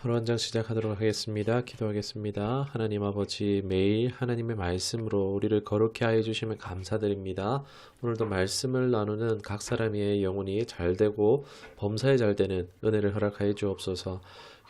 오늘 한 장 시작하도록 하겠습니다. 기도하겠습니다. 하나님 아버지, 매일 하나님의 말씀으로 우리를 거룩케 하여 주시면 감사드립니다. 오늘도 말씀을 나누는 각 사람의 영혼이 잘되고 범사에 잘되는 은혜를 허락하여 주옵소서.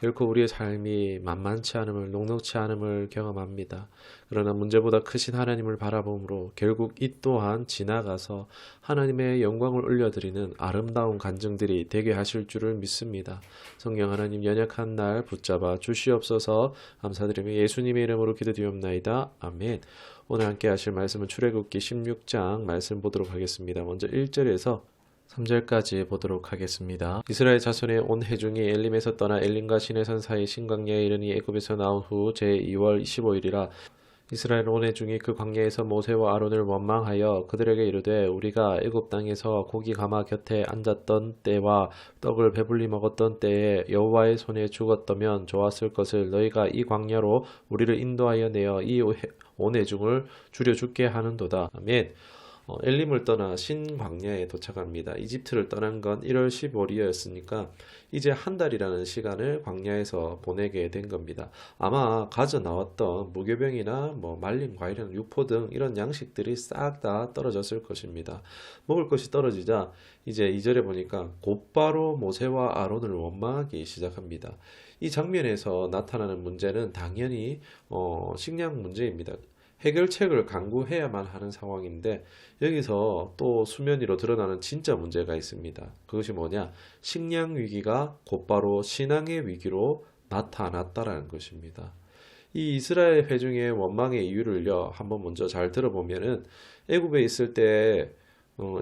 결코 우리의 삶이 만만치 않음을, 녹록치 않음을 경험합니다. 그러나 문제보다 크신 하나님을 바라봄으로 결국 이 또한 지나가서 하나님의 영광을 올려드리는 아름다운 간증들이 되게 하실 줄을 믿습니다. 성령 하나님, 연약한 날 붙잡아 주시옵소서. 감사드리며 예수님의 이름으로 기도드리옵나이다. 아멘. 오늘 함께 하실 말씀은 출애굽기 16장 말씀 보도록 하겠습니다. 먼저 1절에서 3절까지 보도록 하겠습니다. 이스라엘 자손의 온 회중이 엘림에서 떠나 엘림과 시내산 사이 신광야에 이르니 애굽에서 나온 후 제2월 25일이라 이스라엘 온 회중이 그 광야에서 모세와 아론을 원망하여 그들에게 이르되 우리가 애굽 땅에서 고기 가마 곁에 앉았던 때와 떡을 배불리 먹었던 때에 여호와의 손에 죽었다면 좋았을 것을 너희가 이 광야로 우리를 인도하여 내어 이 온 회중을 줄여 죽게 하는도다. 아멘. 엘림을 떠나 신광야에 도착합니다. 이집트를 떠난 건 1월 15일이었으니까 이제 한 달이라는 시간을 광야에서 보내게 된 겁니다. 아마 가져 나왔던 무교병이나 말린 과일이나 육포 등 이런 양식들이 싹 다 떨어졌을 것입니다. 먹을 것이 떨어지자 이제 2절에 보니까 곧바로 모세와 아론을 원망하기 시작합니다. 이 장면에서 나타나는 문제는 당연히 식량 문제입니다. 해결책을 강구해야만 하는 상황인데 여기서 또 수면 위로 드러나는 진짜 문제가 있습니다. 그것이 뭐냐? 식량 위기가 곧바로 신앙의 위기로 나타났다라는 것입니다. 이 이스라엘 회중의 원망의 이유를요, 한번 먼저 잘 들어보면은 애굽에 있을 때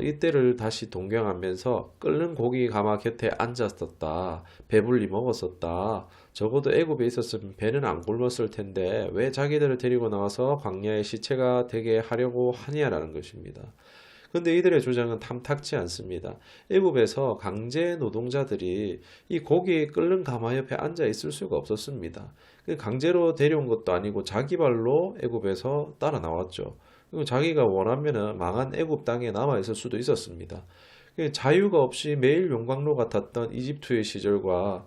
이때를 다시 동경하면서 끓는 고기 가마 곁에 앉았었다. 배불리 먹었었다. 적어도 애굽에 있었으면 배는 안 굶었을 텐데 왜 자기들을 데리고 나와서 광야의 시체가 되게 하려고 하냐라는 것입니다. 근데 이들의 주장은 탐탁치 않습니다. 애굽에서 강제 노동자들이 이 고기 끓는 가마 옆에 앉아 있을 수가 없었습니다. 강제로 데려온 것도 아니고 자기 발로 애굽에서 따라 나왔죠. 그리고 자기가 원하면은 망한 애굽 땅에 남아 있을 수도 있었습니다. 자유가 없이 매일 용광로 같았던 이집트의 시절과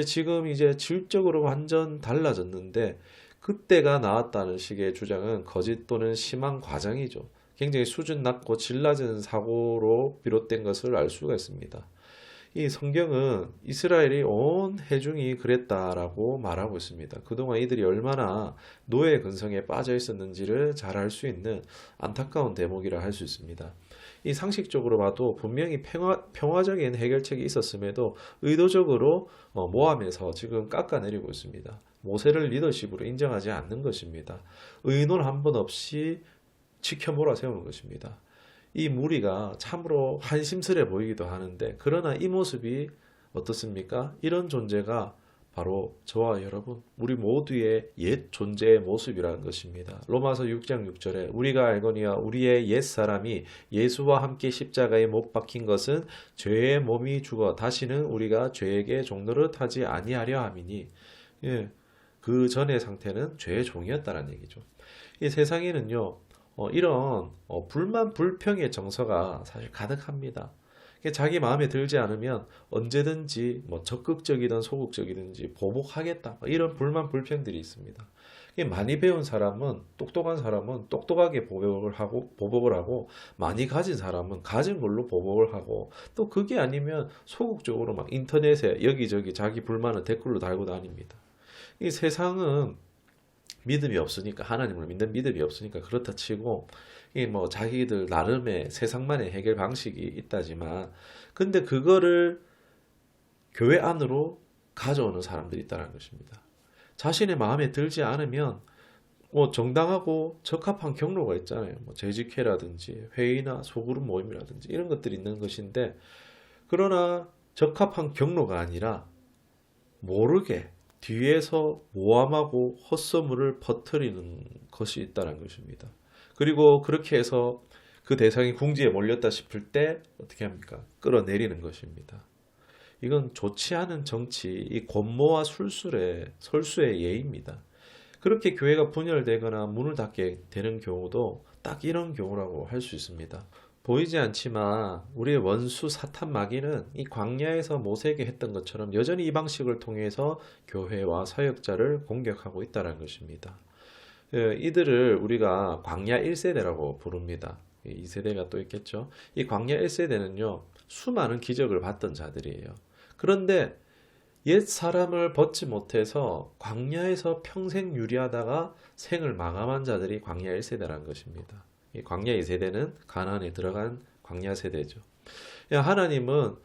지금 질적으로 완전 달라졌는데 그때가 나았다는 식의 주장은 거짓 또는 심한 과장이죠. 굉장히 수준 낮고 질 낮은 사고로 비롯된 것을 알 수가 있습니다. 이 성경은 이스라엘이 온 회중이 그랬다라고 말하고 있습니다. 그동안 이들이 얼마나 노예 근성에 빠져 있었는지를 잘 알 수 있는 안타까운 대목이라 할 수 있습니다. 이 상식적으로 봐도 분명히 평화적인 해결책이 있었음에도 의도적으로 모함해서 지금 깎아내리고 있습니다. 모세를 리더십으로 인정하지 않는 것입니다. 의논 한 번 없이 지켜 몰아세우는 것입니다. 이 무리가 참으로 한심스레 보이기도 하는데 그러나 이 모습이 어떻습니까? 이런 존재가 바로 저와 여러분, 우리 모두의 옛 존재의 모습이라는 것입니다. 로마서 6장 6절에 우리가 알거니와 우리의 옛 사람이 예수와 함께 십자가에 못 박힌 것은 죄의 몸이 죽어 다시는 우리가 죄에게 종노릇하지 아니하려 함이니, 그 전의 상태는 죄의 종이었다는 얘기죠. 이 세상에는요, 이런 불만 불평의 정서가 사실 가득합니다. 자기 마음에 들지 않으면 언제든지 적극적이든 소극적이든지 보복하겠다, 이런 불만 불평들이 있습니다. 많이 배운 사람은, 똑똑한 사람은 똑똑하게 보복을 하고 많이 가진 사람은 가진 걸로 보복을 하고, 또 그게 아니면 소극적으로 막 인터넷에 여기저기 자기 불만을 댓글로 달고 다닙니다. 이 세상은 믿음이 없으니까, 하나님을 믿는 믿음이 없으니까 그렇다 치고 자기들 나름의 세상만의 해결 방식이 있다지만, 근데 그거를 교회 안으로 가져오는 사람들이 있다는 것입니다. 자신의 마음에 들지 않으면 정당하고 적합한 경로가 있잖아요. 재직회라든지 회의나 소그룹 모임이라든지 이런 것들이 있는 것인데, 그러나 적합한 경로가 아니라 모르게 뒤에서 모함하고 헛소문을 퍼뜨리는 것이 있다는 것입니다. 그리고 그렇게 해서 그 대상이 궁지에 몰렸다 싶을 때 어떻게 합니까? 끌어내리는 것입니다. 이건 좋지 않은 정치, 이 권모와 설수의 예입니다. 그렇게 교회가 분열되거나 문을 닫게 되는 경우도 딱 이런 경우라고 할 수 있습니다. 보이지 않지만 우리의 원수 사탄 마귀는 이 광야에서 모세에게 했던 것처럼 여전히 이 방식을 통해서 교회와 사역자를 공격하고 있다는 것입니다. 이들을 우리가 광야 1세대라고 부릅니다. 2세대가 또 있겠죠. 이 광야 1세대는요, 수많은 기적을 봤던 자들이에요. 그런데 옛 사람을 벗지 못해서 광야에서 평생 유리하다가 생을 마감한 자들이 광야 1세대라는 것입니다. 이 광야 2세대는 가나안에 들어간 광야 세대죠. 하나님은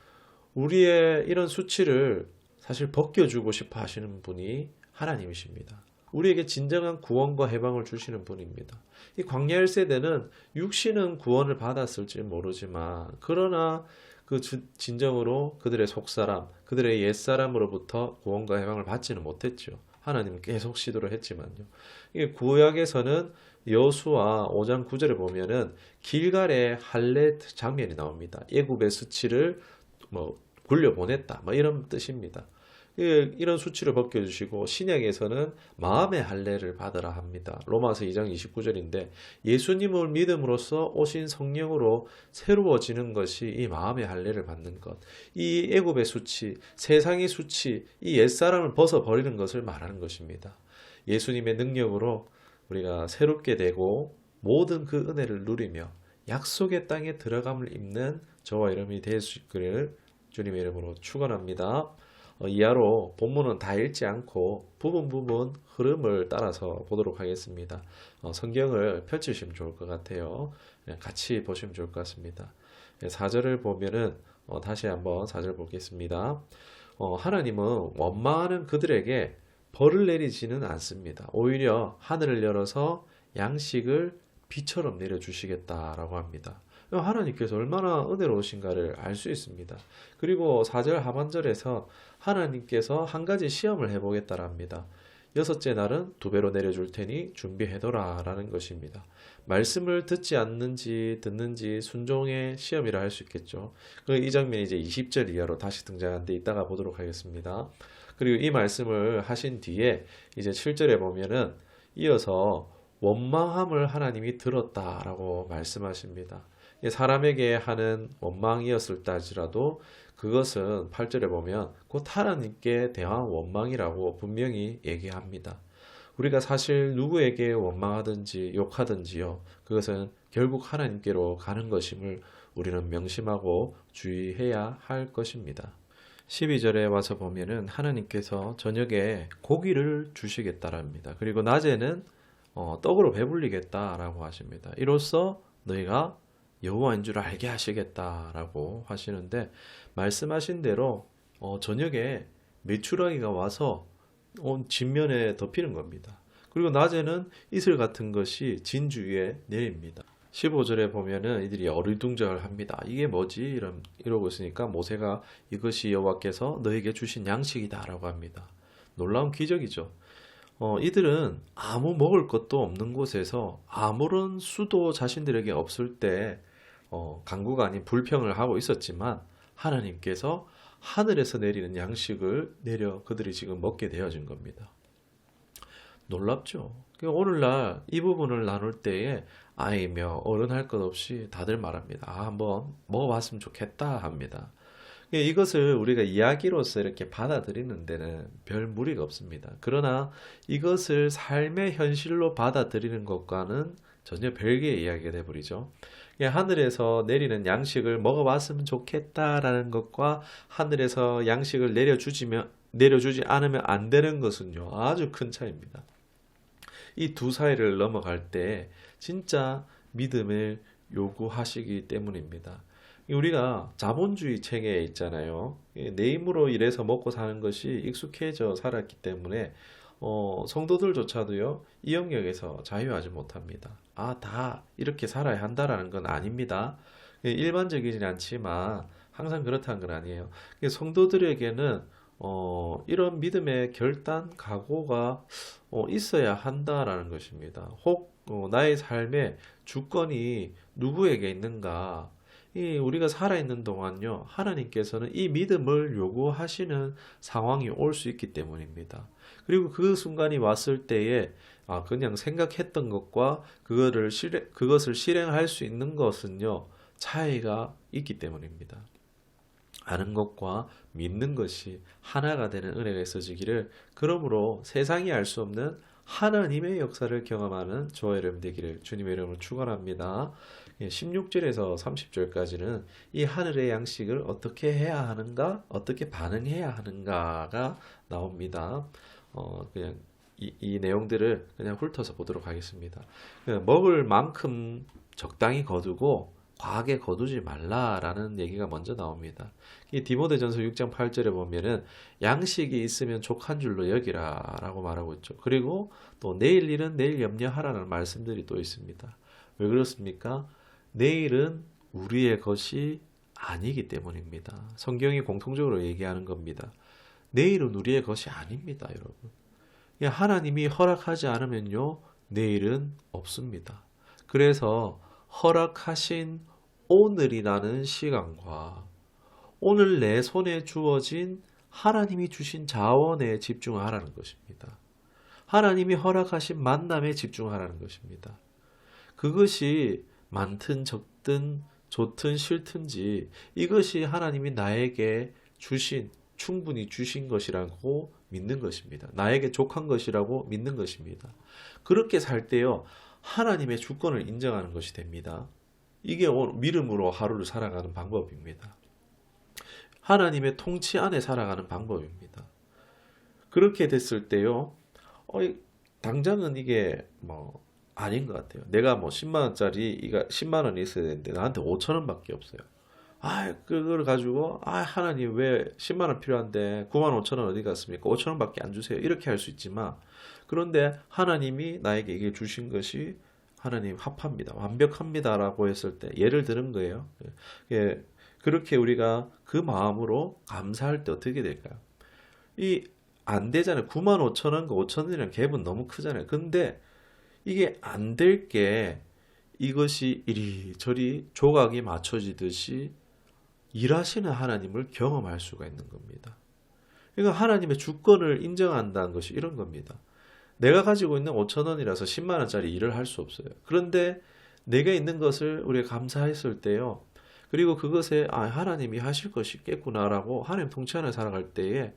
우리의 이런 수치를 사실 벗겨주고 싶어 하시는 분이 하나님이십니다. 우리에게 진정한 구원과 해방을 주시는 분입니다. 이 광야 1세대는 육신은 구원을 받았을지 모르지만 그러나 진정으로 그들의 속사람, 그들의 옛사람으로부터 구원과 해방을 받지는 못했죠. 하나님 계속 시도를 했지만요. 이게 구약에서는 여수와 5장 9절에 보면은 길갈의 할례 장면이 나옵니다. 애굽의 수치를 굴려보냈다. 이런 뜻입니다. 이런 수치를 벗겨주시고 신약에서는 마음의 할례를 받으라 합니다. 로마서 2장 29절인데 예수님을 믿음으로써 오신 성령으로 새로워지는 것이 이 마음의 할례를 받는 것. 이 애굽의 수치, 세상의 수치, 이 옛사람을 벗어버리는 것을 말하는 것입니다. 예수님의 능력으로 우리가 새롭게 되고 모든 그 은혜를 누리며 약속의 땅에 들어감을 입는 저와 여러분이 될 수 있기를 주님의 이름으로 축원합니다. 이하로 본문은 다 읽지 않고 부분 흐름을 따라서 보도록 하겠습니다. 성경을 펼치시면 좋을 것 같아요. 같이 보시면 좋을 것 같습니다. 4절을 보면은 다시 한번 4절 보겠습니다. 하나님은 원망하는 그들에게 벌을 내리지는 않습니다. 오히려 하늘을 열어서 양식을 비처럼 내려주시겠다라고 합니다. 하나님께서 얼마나 은혜로우신가를 알 수 있습니다. 그리고 4절 하반절에서 하나님께서 한 가지 시험을 해보겠다랍니다. 6째 날은 2배로 내려줄 테니 준비해둬라 라는 것입니다. 말씀을 듣지 않는지 듣는지 순종의 시험이라 할 수 있겠죠. 이 장면이 이제 20절 이하로 다시 등장하는데 이따가 보도록 하겠습니다. 그리고 이 말씀을 하신 뒤에 이제 7절에 보면은 이어서 원망함을 하나님이 들었다라고 말씀하십니다. 사람에게 하는 원망이었을다 할지라도 그것은 8절에 보면 곧 하나님께 대한 원망이라고 분명히 얘기합니다. 우리가 사실 누구에게 원망하든지 욕하든지요, 그것은 결국 하나님께로 가는 것임을 우리는 명심하고 주의해야 할 것입니다. 12절에 와서 보면은 하나님께서 저녁에 고기를 주시겠다랍니다. 그리고 낮에는 떡으로 배불리겠다라고 하십니다. 이로써 너희가 여호와인 줄 알게 하시겠다라고 하시는데 말씀하신 대로 저녁에 메추라기가 와서 온 진면에 덮이는 겁니다. 그리고 낮에는 이슬 같은 것이 진주 위에 내립니다. 15절에 보면은 이들이 어리둥절을 합니다. 이게 뭐지? 이러고 있으니까 모세가 이것이 여호와께서 너에게 주신 양식이다라고 합니다. 놀라운 기적이죠. 이들은 아무 먹을 것도 없는 곳에서 아무런 수도 자신들에게 없을 때 간구가 아닌 불평을 하고 있었지만 하나님께서 하늘에서 내리는 양식을 내려 그들이 지금 먹게 되어진 겁니다. 놀랍죠? 오늘날 이 부분을 나눌 때에 아이며 어른 할 것 없이 다들 말합니다. 한번 먹어봤으면 좋겠다 합니다. 이것을 우리가 이야기로서 이렇게 받아들이는 데는 별 무리가 없습니다. 그러나 이것을 삶의 현실로 받아들이는 것과는 전혀 별개의 이야기가 되어버리죠. 하늘에서 내리는 양식을 먹어봤으면 좋겠다라는 것과 하늘에서 양식을 내려주지 않으면 안 되는 것은요, 아주 큰 차이입니다. 이 두 사이를 넘어갈 때 진짜 믿음을 요구하시기 때문입니다. 우리가 자본주의 체계에 있잖아요. 내 힘으로 일해서 먹고 사는 것이 익숙해져 살았기 때문에 성도들조차도요, 이 영역에서 자유하지 못합니다. 다 이렇게 살아야 한다라는 건 아닙니다. 일반적이진 않지만 항상 그렇다는 건 아니에요. 성도들에게는 이런 믿음의 결단, 각오가 있어야 한다라는 것입니다. 혹 나의 삶의 주권이 누구에게 있는가? 우리가 살아있는 동안요, 하나님께서는 이 믿음을 요구하시는 상황이 올 수 있기 때문입니다. 그리고 그 순간이 왔을 때에 그냥 생각했던 것과 그것을 실행할 수 있는 것은요, 차이가 있기 때문입니다. 아는 것과 믿는 것이 하나가 되는 은혜가 있어지기를, 그러므로 세상이 알 수 없는 하나님의 역사를 경험하는 저와 여러분 되기를 주님의 이름으로 축원합니다. 16절에서 30절까지는 이 하늘의 양식을 어떻게 해야 하는가, 어떻게 반응해야 하는가가 나옵니다. 그냥 이 내용들을 그냥 훑어서 보도록 하겠습니다. 먹을 만큼 적당히 거두고 과하게 거두지 말라라는 얘기가 먼저 나옵니다. 이 디모데전서 6장 8절에 보면은 양식이 있으면 족한 줄로 여기라라고 말하고 있죠. 그리고 또 내일 일은 내일 염려하라는 말씀들이 또 있습니다. 왜 그렇습니까? 내일은 우리의 것이 아니기 때문입니다. 성경이 공통적으로 얘기하는 겁니다. 내일은 우리의 것이 아닙니다, 여러분. 하나님이 허락하지 않으면요, 내일은 없습니다. 그래서 허락하신 오늘이라는 시간과 오늘 내 손에 주어진 하나님이 주신 자원에 집중하라는 것입니다. 하나님이 허락하신 만남에 집중하라는 것입니다. 그것이 많든 적든 좋든 싫든지 이것이 하나님이 나에게 주신, 충분히 주신 것이라고 믿는 것입니다. 나에게 족한 것이라고 믿는 것입니다. 그렇게 살 때요, 하나님의 주권을 인정하는 것이 됩니다. 이게 믿음으로 하루를 살아가는 방법입니다. 하나님의 통치 안에 살아가는 방법입니다. 그렇게 됐을 때요, 당장은 이게 아닌 것 같아요. 내가 10만 원짜리 이가 10만 원이 있어야 되는데 나한테 5천 원밖에 없어요. 그걸 가지고 하나님 왜 10만 원 필요한데 9만 5천 원 어디 갔습니까? 5천 원밖에 안 주세요. 이렇게 할 수 있지만, 그런데 하나님이 나에게 이게 주신 것이 하나님 합합니다, 완벽합니다라고 했을 때 예를 드는 거예요. 그렇게 우리가 그 마음으로 감사할 때 어떻게 될까요? 안 되잖아요. 9만 5천 원과 5천 원이라는 갭은 너무 크잖아요. 근데 이게 안 될 게, 이것이 이리저리 조각이 맞춰지듯이 일하시는 하나님을 경험할 수가 있는 겁니다. 그러니까 하나님의 주권을 인정한다는 것이 이런 겁니다. 내가 가지고 있는 5천 원이라서 10만 원짜리 일을 할 수 없어요. 그런데 내가 있는 것을 우리가 감사했을 때요, 그리고 그것에 하나님이 하실 것이 있겠구나라고 하나님 통치 안에 살아갈 때에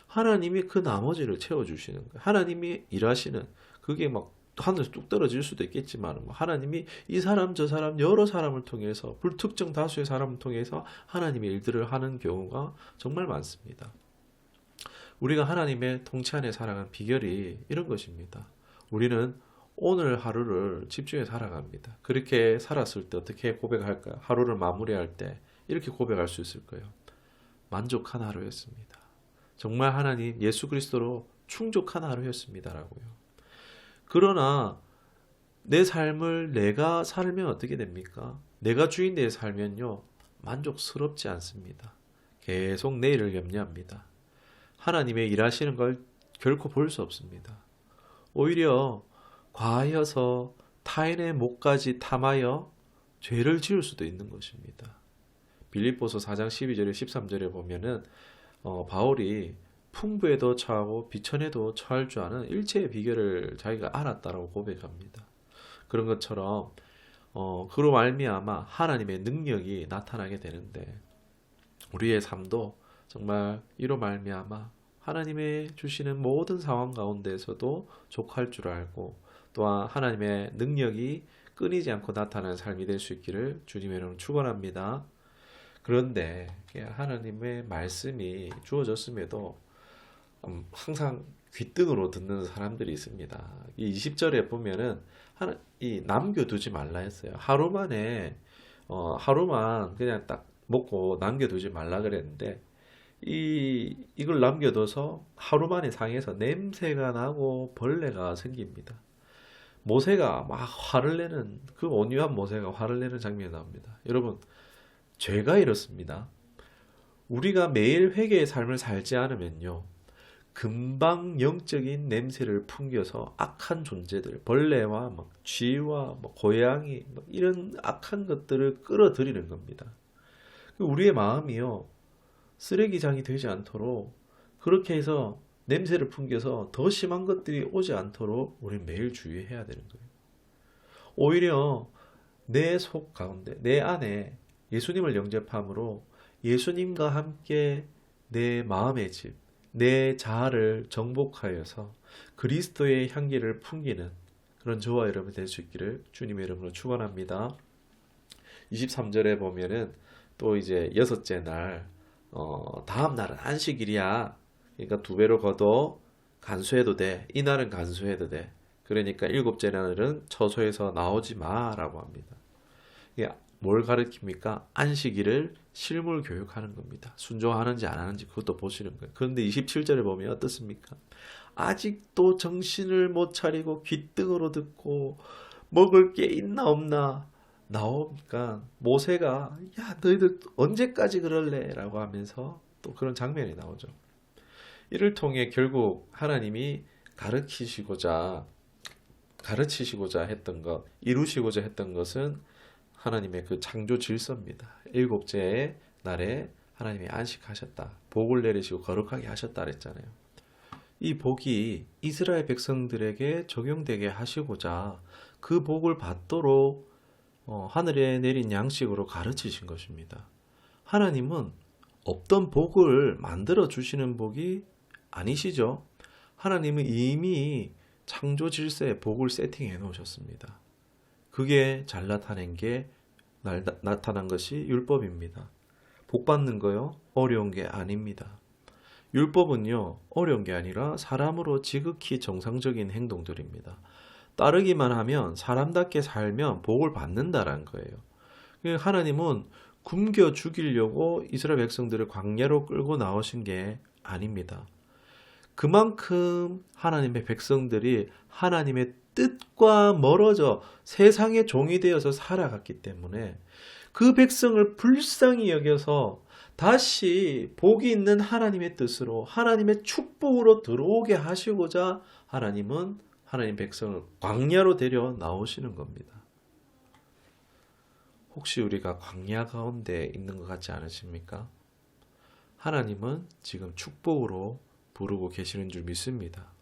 하나님이 그 나머지를 채워주시는 거예요. 하나님이 일하시는, 그게 하늘에서 뚝 떨어질 수도 있겠지만 하나님이 이 사람 저 사람 여러 사람을 통해서, 불특정 다수의 사람을 통해서 하나님의 일들을 하는 경우가 정말 많습니다. 우리가 하나님의 통치 안에 살아가는 비결이 이런 것입니다. 우리는 오늘 하루를 집중해 살아갑니다. 그렇게 살았을 때 어떻게 고백할까요? 하루를 마무리할 때 이렇게 고백할 수 있을 거예요. 만족한 하루였습니다. 정말 하나님 예수 그리스도로 충족한 하루였습니다라고요. 그러나 내 삶을 내가 살면 어떻게 됩니까? 내가 주인 되어 살면요, 만족스럽지 않습니다. 계속 내일을 염려합니다. 하나님의 일하시는 걸 결코 볼 수 없습니다. 오히려 과하여서 타인의 목까지 탐하여 죄를 지을 수도 있는 것입니다. 빌립보서 4장 12절에 13절에 보면은 바울이 풍부에도 처하고 비천에도 처할 줄 아는 일체의 비결을 자기가 알았다라고 고백합니다. 그런 것처럼 그로 말미암아 하나님의 능력이 나타나게 되는데, 우리의 삶도 정말 이로 말미암아 하나님의 주시는 모든 상황 가운데에서도 족할 줄 알고, 또한 하나님의 능력이 끊이지 않고 나타나는 삶이 될 수 있기를 주님의 이름으로 축원합니다. 그런데 하나님의 말씀이 주어졌음에도 항상 귓등으로 듣는 사람들이 있습니다. 이 20절에 보면은 남겨두지 말라 했어요. 하루만 그냥 딱 먹고 남겨두지 말라 그랬는데, 이걸 남겨둬서 하루 만에 상해서 냄새가 나고 벌레가 생깁니다. 모세가 막 화를 내는, 그 온유한 모세가 화를 내는 장면이 나옵니다. 여러분, 죄가 이렇습니다. 우리가 매일 회개의 삶을 살지 않으면요, 금방 영적인 냄새를 풍겨서 악한 존재들, 벌레와 쥐와 고양이 이런 악한 것들을 끌어들이는 겁니다. 우리의 마음이요, 쓰레기장이 되지 않도록 그렇게 해서 냄새를 풍겨서 더 심한 것들이 오지 않도록 우리는 매일 주의해야 되는 거예요. 오히려 내 속 가운데, 내 안에 예수님을 영접함으로 예수님과 함께 내 마음의 집, 내 자아를 정복하여서 그리스도의 향기를 풍기는 그런 저와 여러분 될 수 있기를 주님의 이름으로 축원합니다. 23절에 보면은 또 이제 여섯째 날, 다음 날은 안식일이야. 그러니까 두 배로 걷어 간수해도 돼. 이날은 간수해도 돼. 그러니까 일곱째 날은 처소에서 나오지 마라고 합니다. 이게 뭘 가르칩니까? 안식일을 실물 교육하는 겁니다. 순종하는지 안 하는지 그것도 보시는 거예요. 그런데 27절에 보면 어떻습니까? 아직도 정신을 못 차리고 귓등으로 듣고 먹을 게 있나 없나 나오니까 모세가 야 너희들 언제까지 그럴래? 라고 하면서 또 그런 장면이 나오죠. 이를 통해 결국 하나님이 가르치시고자 했던 것, 이루시고자 했던 것은 하나님의 그 창조 질서입니다. 일곱째 날에 하나님이 안식하셨다. 복을 내리시고 거룩하게 하셨다 그랬잖아요. 이 복이 이스라엘 백성들에게 적용되게 하시고자 그 복을 받도록 하늘에 내린 양식으로 가르치신 것입니다. 하나님은 없던 복을 만들어 주시는 복이 아니시죠. 하나님은 이미 창조 질서에 복을 세팅해 놓으셨습니다. 그게 잘 나타난 것이 율법입니다. 복 받는 거요? 어려운 게 아닙니다. 율법은요, 어려운 게 아니라 사람으로 지극히 정상적인 행동들입니다. 따르기만 하면 사람답게 살면 복을 받는다라는 거예요. 하나님은 굶겨 죽이려고 이스라엘 백성들을 광야로 끌고 나오신 게 아닙니다. 그만큼 하나님의 백성들이 하나님의 뜻과 멀어져 세상의 종이 되어서 살아갔기 때문에 그 백성을 불쌍히 여겨서 다시 복이 있는 하나님의 뜻으로 하나님의 축복으로 들어오게 하시고자 하나님은 하나님 백성을 광야로 데려 나오시는 겁니다. 혹시 우리가 광야 가운데 있는 것 같지 않으십니까? 하나님은 지금 축복으로 부르고 계시는 줄 믿습니다.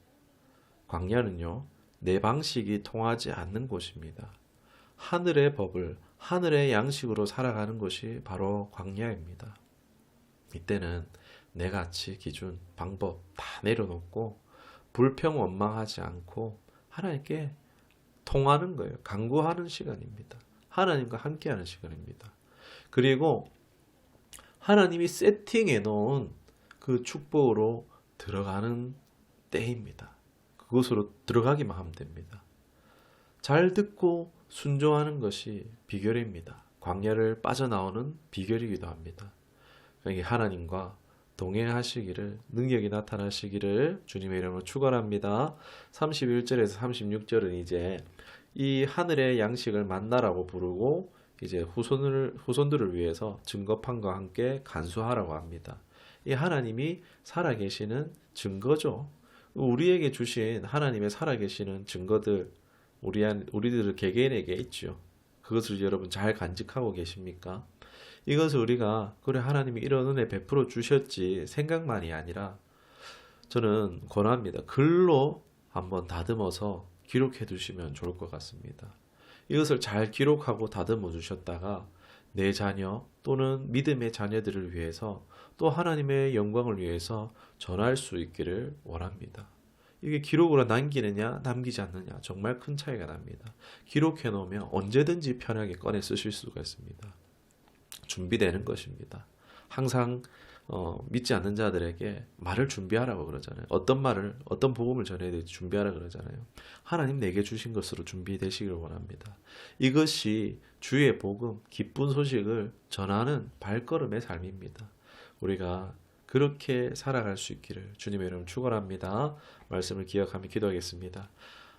광야는요, 내 방식이 통하지 않는 곳입니다. 하늘의 법을 하늘의 양식으로 살아가는 것이 바로 광야입니다. 이때는 내 가치, 기준, 방법 다 내려놓고 불평원망하지 않고 하나님께 통하는 거예요. 간구하는 시간입니다. 하나님과 함께하는 시간입니다. 그리고 하나님이 세팅해 놓은 그 축복으로 들어가는 때입니다. 그곳으로 들어가기만 하면 됩니다. 잘 듣고 순종하는 것이 비결입니다. 광야를 빠져나오는 비결이기도 합니다. 하나님과 동행하시기를, 능력이 나타나시기를 주님의 이름으로 축원합니다. 31절에서 36절은 이제 이 하늘의 양식을 만나라고 부르고 이제 후손들을 위해서 증거판과 함께 간수하라고 합니다. 이 하나님이 살아계시는 증거죠. 우리에게 주신 하나님의 살아계시는 증거들 우리들 개개인에게 있죠. 그것을 여러분 잘 간직하고 계십니까? 이것을 우리가 그래 하나님이 이런 은혜 베풀어 주셨지 생각만이 아니라 저는 권합니다. 글로 한번 다듬어서 기록해 두시면 좋을 것 같습니다. 이것을 잘 기록하고 다듬어 주셨다가 내 자녀 또는 믿음의 자녀들을 위해서 또 하나님의 영광을 위해서 전할 수 있기를 원합니다. 이게 기록으로 남기느냐 남기지 않느냐 정말 큰 차이가 납니다. 기록해 놓으면 언제든지 편하게 꺼내 쓰실 수가 있습니다. 준비되는 것입니다. 항상 믿지 않는 자들에게 말을 준비하라고 그러잖아요. 어떤 복음을 전해야 될지 준비하라 그러잖아요. 하나님 내게 주신 것으로 준비되시길 원합니다. 이것이 주의 복음, 기쁜 소식을 전하는 발걸음의 삶입니다. 우리가 그렇게 살아갈 수 있기를 주님의 이름으로 축원합니다. 말씀을 기억하며 기도하겠습니다.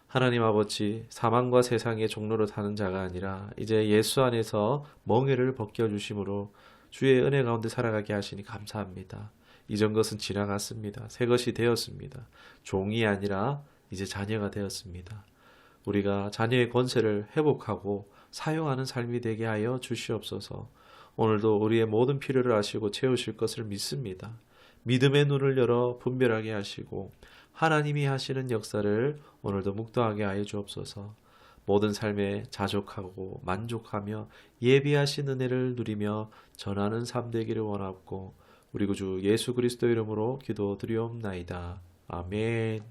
하나님 아버지, 사망과 세상의 종로로 사는 자가 아니라 이제 예수 안에서 멍에를 벗겨주심으로 주의 은혜 가운데 살아가게 하시니 감사합니다. 이전 것은 지나갔습니다. 새 것이 되었습니다. 종이 아니라 이제 자녀가 되었습니다. 우리가 자녀의 권세를 회복하고 사용하는 삶이 되게 하여 주시옵소서. 오늘도 우리의 모든 필요를 아시고 채우실 것을 믿습니다. 믿음의 눈을 열어 분별하게 하시고 하나님이 하시는 역사를 오늘도 묵도하게 하여 주옵소서. 모든 삶에 자족하고 만족하며 예비하신 은혜를 누리며 전하는 삶 되기를 원하고 우리 구주 예수 그리스도 이름으로 기도드리옵나이다. 아멘.